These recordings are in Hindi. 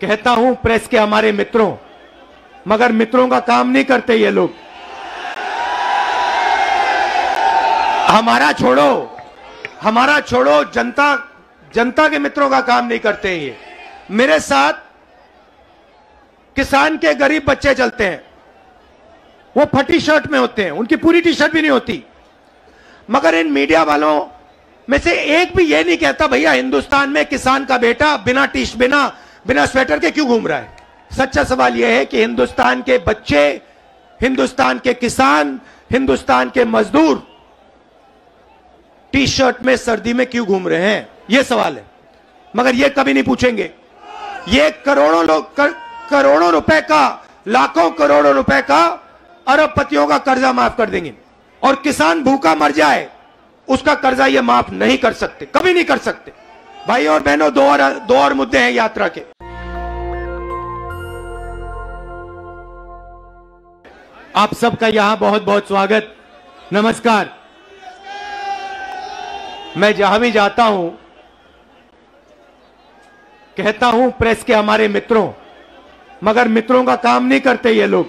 कहता हूं प्रेस के हमारे मित्रों, मगर मित्रों का काम नहीं करते ये लोग। हमारा छोड़ो, जनता के मित्रों का काम नहीं करते ये। मेरे साथ किसान के गरीब बच्चे चलते हैं, वो फटी शर्ट में होते हैं, उनकी पूरी टी शर्ट भी नहीं होती, मगर इन मीडिया वालों में से एक भी ये नहीं कहता भैया हिंदुस्तान में किसान का बेटा बिना स्वेटर के क्यों घूम रहा है। सच्चा सवाल यह है कि हिंदुस्तान के बच्चे, हिंदुस्तान के किसान, हिंदुस्तान के मजदूर टी शर्ट में सर्दी में क्यों घूम रहे हैं, यह सवाल है। मगर यह कभी नहीं पूछेंगे। ये करोड़ों रुपए का, लाखों करोड़ों रुपए का, अरबपतियों का कर्जा माफ कर देंगे, और किसान भूखा मर जाए उसका कर्जा ये माफ नहीं कर सकते, कभी नहीं कर सकते। भाई और बहनों, दो और मुद्दे हैं यात्रा के। आप सबका यहां बहुत बहुत स्वागत, नमस्कार। मैं जहां भी जाता हूं कहता हूं प्रेस के हमारे मित्रों, मगर मित्रों का काम नहीं करते ये लोग।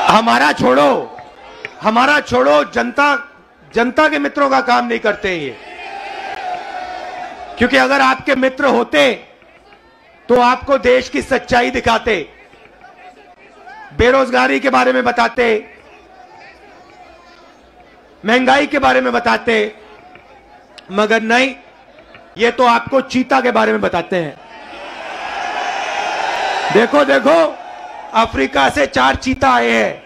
हमारा छोड़ो, जनता के मित्रों का काम नहीं करते ये। क्योंकि अगर आपके मित्र होते तो आपको देश की सच्चाई दिखाते, बेरोजगारी के बारे में बताते, महंगाई के बारे में बताते, मगर नहीं, ये तो आपको चीता के बारे में बताते हैं। देखो अफ्रीका से 4 चीता आए हैं,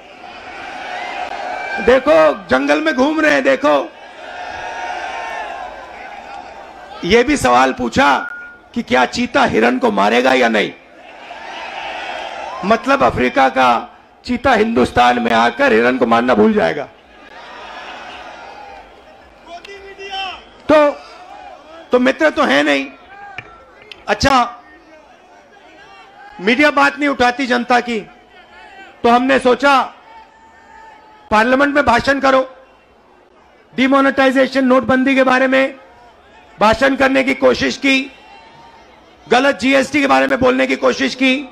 देखो जंगल में घूम रहे हैं। देखो, ये भी सवाल पूछा कि क्या चीता हिरन को मारेगा या नहीं। मतलब अफ्रीका का चीता हिंदुस्तान में आकर हिरन को मारना भूल जाएगा। तो मित्र तो है नहीं। अच्छा, मीडिया बात नहीं उठाती जनता की, तो हमने सोचा पार्लियामेंट में भाषण करो। डिमोनेटाइजेशन, नोटबंदी के बारे में भाषण करने की कोशिश की, गलत जीएसटी के बारे में बोलने की कोशिश की,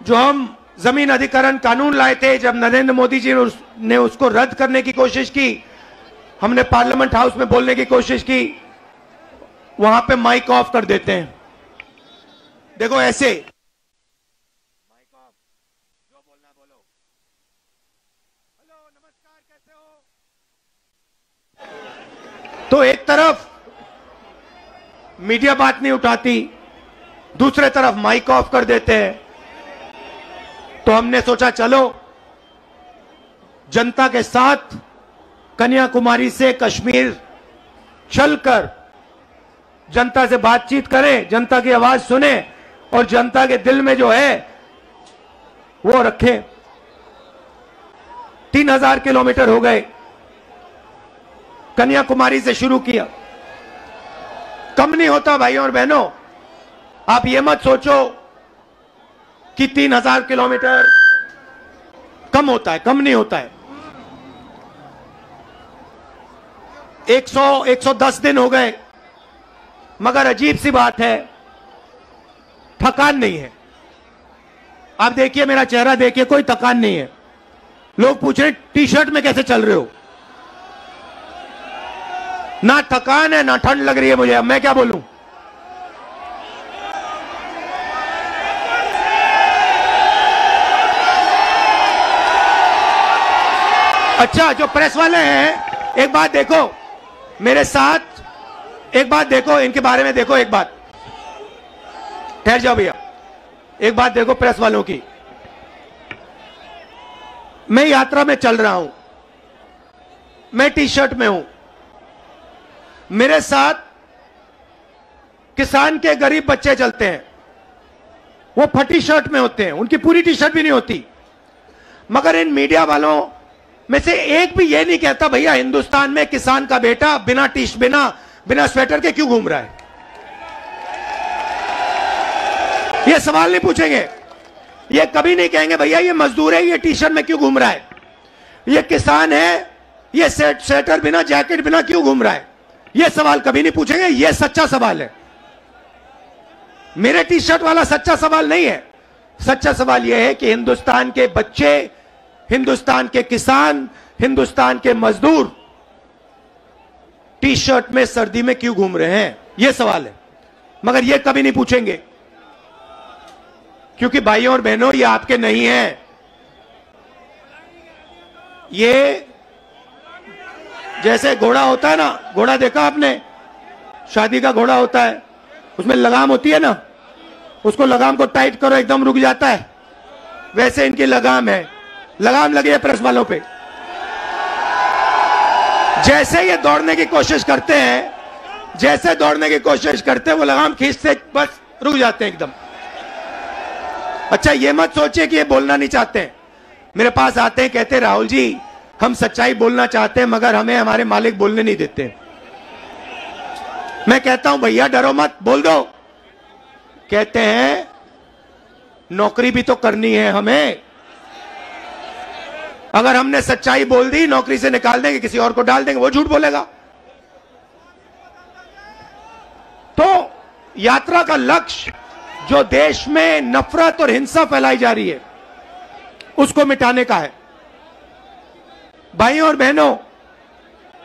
जो हम जमीन अधिग्रहण कानून लाए थे, जब नरेंद्र मोदी जी ने उसको रद्द करने की कोशिश की, हमने पार्लियामेंट हाउस में बोलने की कोशिश की, वहां पे माइक ऑफ कर देते हैं। देखो ऐसे, माइक ऑफ, जो बोलना बोलो। हेलो, नमस्कार, कैसे हो। तो एक तरफ मीडिया बात नहीं उठाती, दूसरे तरफ माइक ऑफ कर देते हैं। तो हमने सोचा चलो जनता के साथ कन्याकुमारी से कश्मीर चलकर जनता से बातचीत करें, जनता की आवाज सुने और जनता के दिल में जो है वो रखें। 3000 किलोमीटर हो गए, कन्याकुमारी से शुरू किया। कम नहीं होता भाइयों और बहनों। आप ये मत सोचो कि 3000 किलोमीटर कम होता है, कम नहीं होता है। 110 दिन हो गए, मगर अजीब सी बात है, थकान नहीं है। आप देखिए, मेरा चेहरा देखिए, कोई थकान नहीं है। लोग पूछ रहे टी शर्ट में कैसे चल रहे हो। ना थकान है ना ठंड लग रही है मुझे। अब मैं क्या बोलूं। अच्छा, जो प्रेस वाले हैं, एक बात देखो मेरे साथ, एक बात देखो इनके बारे में, देखो एक बात, ठहर जाओ भैया, एक बात देखो प्रेस वालों की। मैं यात्रा में चल रहा हूं, मैं टी शर्ट में हूं, मेरे साथ किसान के गरीब बच्चे चलते हैं, वो फटी शर्ट में होते हैं, उनकी पूरी टी शर्ट भी नहीं होती, मगर इन मीडिया वालों में से एक भी ये नहीं कहता भैया हिंदुस्तान में किसान का बेटा बिना स्वेटर के क्यों घूम रहा है। ये सवाल नहीं पूछेंगे। ये कभी नहीं कहेंगे भैया ये मजदूर है, ये टी शर्ट में क्यों घूम रहा है, ये किसान है, ये स्वेटर बिना, जैकेट बिना क्यों घूम रहा है। ये सवाल कभी नहीं पूछेंगे। ये सच्चा सवाल है। मेरे टी शर्ट वाला सच्चा सवाल नहीं है। सच्चा सवाल यह है कि हिंदुस्तान के बच्चे, हिंदुस्तान के किसान, हिंदुस्तान के मजदूर टी शर्ट में सर्दी में क्यों घूम रहे हैं, यह सवाल है। मगर यह कभी नहीं पूछेंगे, क्योंकि भाइयों और बहनों ये आपके नहीं हैं। ये जैसे घोड़ा होता है ना, घोड़ा देखा आपने, शादी का घोड़ा होता है, उसमें लगाम होती है ना, उसको लगाम को टाइट करो एकदम रुक जाता है, वैसे इनकी लगाम है, लगाम लगी है प्रेस वालों पे। जैसे ये दौड़ने की कोशिश करते हैं, जैसे दौड़ने की कोशिश करते हैं, वो लगाम खींचते बस रुक जाते हैं एकदम। अच्छा, ये मत सोचिए कि ये बोलना नहीं चाहते हैं। मेरे पास आते हैं, कहते राहुल जी हम सच्चाई बोलना चाहते हैं मगर हमें हमारे मालिक बोलने नहीं देते। मैं कहता हूं भैया डरो मत, बोल दो। कहते हैं नौकरी भी तो करनी है हमें, अगर हमने सच्चाई बोल दी नौकरी से निकाल देंगे, किसी और को डाल देंगे, वो झूठ बोलेगा। तो यात्रा का लक्ष्य जो देश में नफरत और हिंसा फैलाई जा रही है उसको मिटाने का है। भाइयों और बहनों,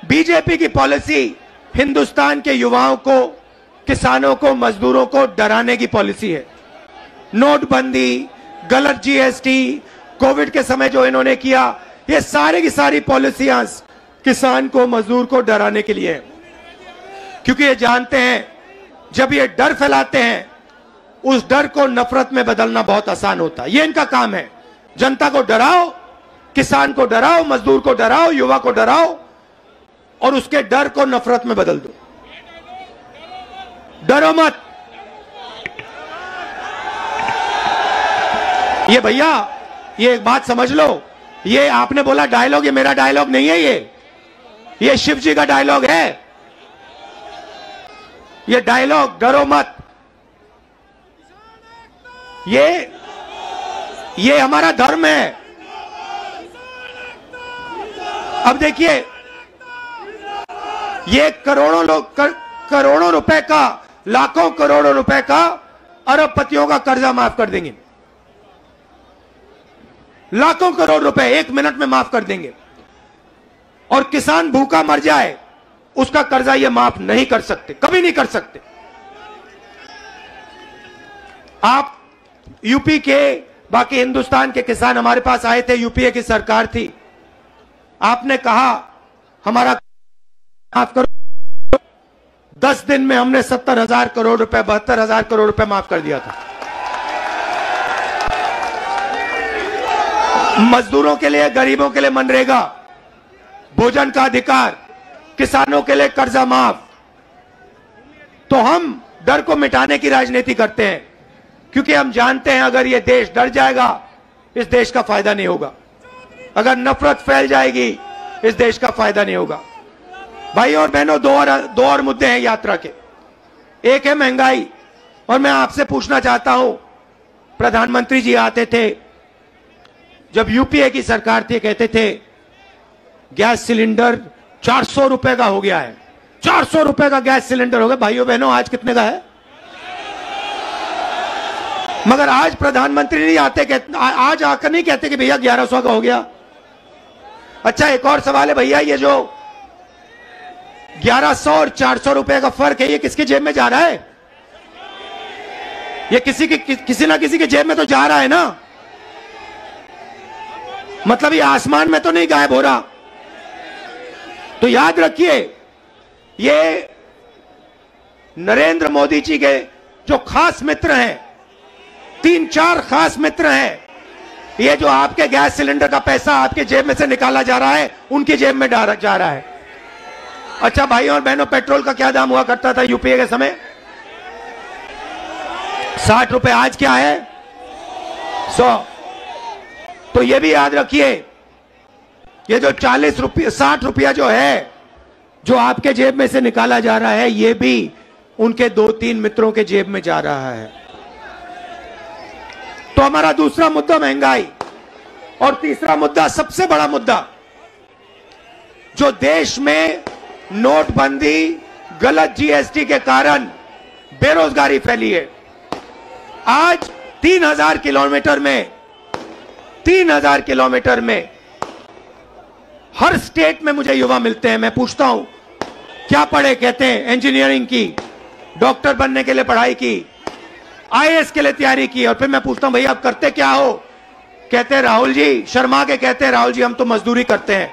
बीजेपी की पॉलिसी हिंदुस्तान के युवाओं को, किसानों को, मजदूरों को डराने की पॉलिसी है। नोटबंदी, गलत जीएसटी, कोविड के समय जो इन्होंने किया, ये सारी की सारी पॉलिसियां किसान को, मजदूर को डराने के लिए है। क्योंकि ये जानते हैं जब ये डर फैलाते हैं, उस डर को नफरत में बदलना बहुत आसान होता है। ये इनका काम है। जनता को डराओ, किसान को डराओ, मजदूर को डराओ, युवा को डराओ और उसके डर को नफरत में बदल दो। डरो मत। ये भैया, ये एक बात समझ लो, ये आपने बोला डायलॉग, ये मेरा डायलॉग नहीं है, ये शिव जी का डायलॉग है। ये डायलॉग डरो मत, ये हमारा धर्म है। अब देखिए, ये करोड़ों रुपए का, लाखों करोड़ों रुपए का, अरबपतियों का कर्जा माफ कर देंगे। लाखों करोड़ रुपए 1 मिनट में माफ कर देंगे। और किसान भूखा मर जाए, उसका कर्जा ये माफ नहीं कर सकते, कभी नहीं कर सकते। आप यूपी के, बाकी हिंदुस्तान के किसान हमारे पास आए थे, यूपीए की सरकार थी, आपने कहा हमारा माफ करो। 10 दिन में हमने 70,000 करोड़ रुपए, 72,000 करोड़ रुपए माफ कर दिया था। मजदूरों के लिए, गरीबों के लिए मनरेगा, भोजन का अधिकार, किसानों के लिए कर्जा माफ। तो हम डर को मिटाने की राजनीति करते हैं, क्योंकि हम जानते हैं अगर ये देश डर जाएगा, इस देश का फायदा नहीं होगा। अगर नफरत फैल जाएगी, इस देश का फायदा नहीं होगा। भाई और बहनों, दो और मुद्दे हैं यात्रा के। एक है महंगाई, और मैं आपसे पूछना चाहता हूं, प्रधानमंत्री जी आते थे, जब यूपीए की सरकार थी, कहते थे गैस सिलेंडर 400 रुपए का हो गया है, 400 रुपए का गैस सिलेंडर हो गया। भाइयों बहनों, आज कितने का है? मगर आज प्रधानमंत्री नहीं आते, आज आकर नहीं कहते कि भैया 1100 का हो गया। अच्छा, एक और सवाल है भैया, ये जो 1100 और 400 रुपए का फर्क है, ये किसकी जेब में जा रहा है? ये किसी ना किसी की जेब में तो जा रहा है ना। मतलब ये आसमान में तो नहीं गायब हो रहा। तो याद रखिए, ये नरेंद्र मोदी जी के जो खास मित्र हैं, 3-4 खास मित्र हैं, ये जो आपके गैस सिलेंडर का पैसा आपके जेब में से निकाला जा रहा है, उनकी जेब में जा रहा है। अच्छा भाइयों और बहनों, पेट्रोल का क्या दाम हुआ करता था यूपीए के समय? 60 रुपए। आज क्या है? 100। तो ये भी याद रखिए, ये जो 40 रुपये, 60 रुपया जो है, जो आपके जेब में से निकाला जा रहा है, ये भी उनके 2-3 मित्रों के जेब में जा रहा है। तो हमारा दूसरा मुद्दा महंगाई, और तीसरा मुद्दा, सबसे बड़ा मुद्दा, जो देश में नोटबंदी, गलत जीएसटी के कारण बेरोजगारी फैली है, आज 3000 किलोमीटर में हर स्टेट में मुझे युवा मिलते हैं। मैं पूछता हूं क्या पढ़े, कहते हैं इंजीनियरिंग की, डॉक्टर बनने के लिए पढ़ाई की, आईएएस के लिए तैयारी की। और फिर मैं पूछता हूं भैया आप करते क्या हो, कहते हैं राहुल जी, शर्मा के कहते हैं राहुल जी हम तो मजदूरी करते हैं।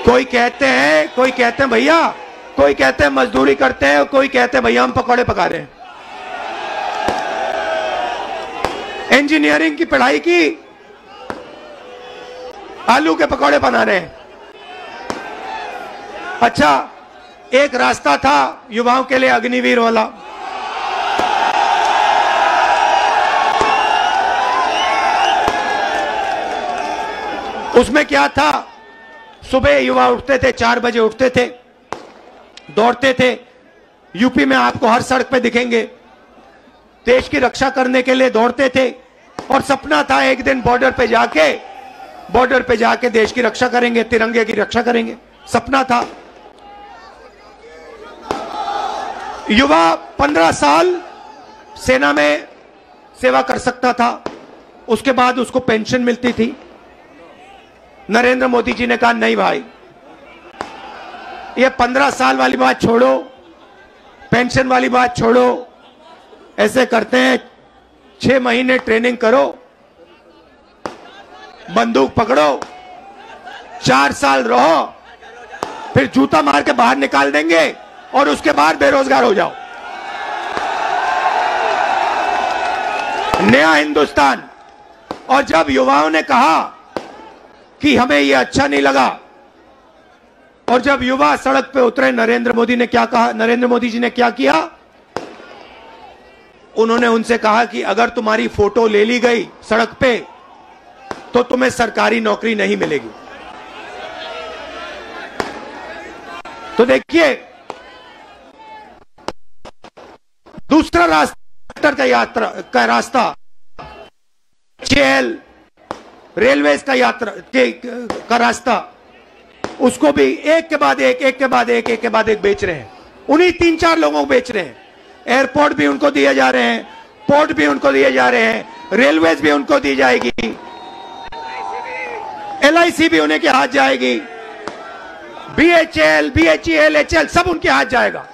कोई कहते हैं भैया, कोई कहते हैं मजदूरी करते हैं, कोई कहते हैं भैया हम पकौड़े पका रहे हैं। इंजीनियरिंग की पढ़ाई की, आलू के पकौड़े बना रहे हैं। अच्छा, एक रास्ता था युवाओं के लिए अग्निवीर वाला, उसमें क्या था, सुबह युवा उठते थे, 4 बजे उठते थे, दौड़ते थे। यूपी में आपको हर सड़क पे दिखेंगे, देश की रक्षा करने के लिए दौड़ते थे। और सपना था एक दिन बॉर्डर पे जाके देश की रक्षा करेंगे, तिरंगे की रक्षा करेंगे, सपना था। युवा 15 साल सेना में सेवा कर सकता था, उसके बाद उसको पेंशन मिलती थी। नरेंद्र मोदी जी ने कहा नहीं भाई, ये 15 साल वाली बात छोड़ो, पेंशन वाली बात छोड़ो, ऐसे करते हैं 6 महीने ट्रेनिंग करो, बंदूक पकड़ो, 4 साल रहो, फिर जूता मार के बाहर निकाल देंगे और उसके बाद बेरोजगार हो जाओ। नया हिंदुस्तान। और जब युवाओं ने कहा कि हमें यह अच्छा नहीं लगा, और जब युवा सड़क पे उतरे, नरेंद्र मोदी ने क्या कहा, नरेंद्र मोदी जी ने क्या किया, उन्होंने उनसे कहा कि अगर तुम्हारी फोटो ले ली गई सड़क पे तो तुम्हें सरकारी नौकरी नहीं मिलेगी। तो देखिए, दूसरा रास्ता जेल, रेलवे का रास्ता, उसको भी एक के बाद एक बेच रहे हैं। उन्हीं 3-4 लोगों को बेच रहे हैं। एयरपोर्ट भी उनको दिए जा रहे हैं, पोर्ट भी उनको दिए जा रहे हैं, रेलवेज भी उनको दी जाएगी, LIC भी उन्हीं के हाथ जाएगी, BHEL, HL सब उनके हाथ जाएगा,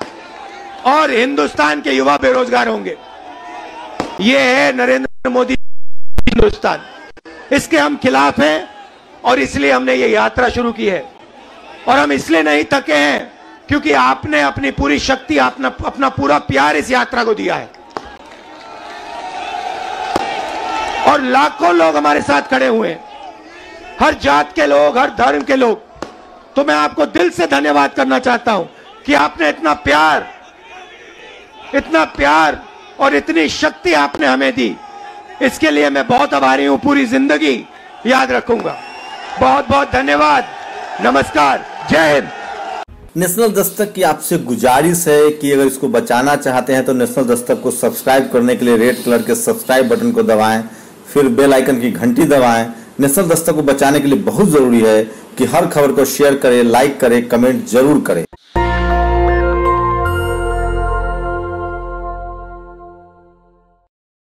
और हिंदुस्तान के युवा बेरोजगार होंगे। ये है नरेंद्र मोदी हिंदुस्तान। इसके हम खिलाफ हैं और इसलिए हमने ये यात्रा शुरू की है। और हम इसलिए नहीं थके हैं क्योंकि आपने अपनी पूरी शक्ति, अपना पूरा प्यार इस यात्रा को दिया है, और लाखों लोग हमारे साथ खड़े हुए हैं, हर जात के लोग, हर धर्म के लोग। तो मैं आपको दिल से धन्यवाद करना चाहता हूं कि आपने इतना प्यार और इतनी शक्ति आपने हमें दी। इसके लिए मैं बहुत आभारी हूं, पूरी जिंदगी याद रखूंगा। बहुत बहुत धन्यवाद। नमस्कार, जय हिंद। नेशनल दस्तक की आपसे गुजारिश है कि अगर इसको बचाना चाहते हैं तो नेशनल दस्तक को सब्सक्राइब करने के लिए रेड कलर के सब्सक्राइब बटन को दबाएं, फिर बेल आइकन की घंटी दबाएं। नेशनल दस्तक को बचाने के लिए बहुत जरूरी है कि हर खबर को शेयर करें, लाइक करें, कमेंट जरूर करें।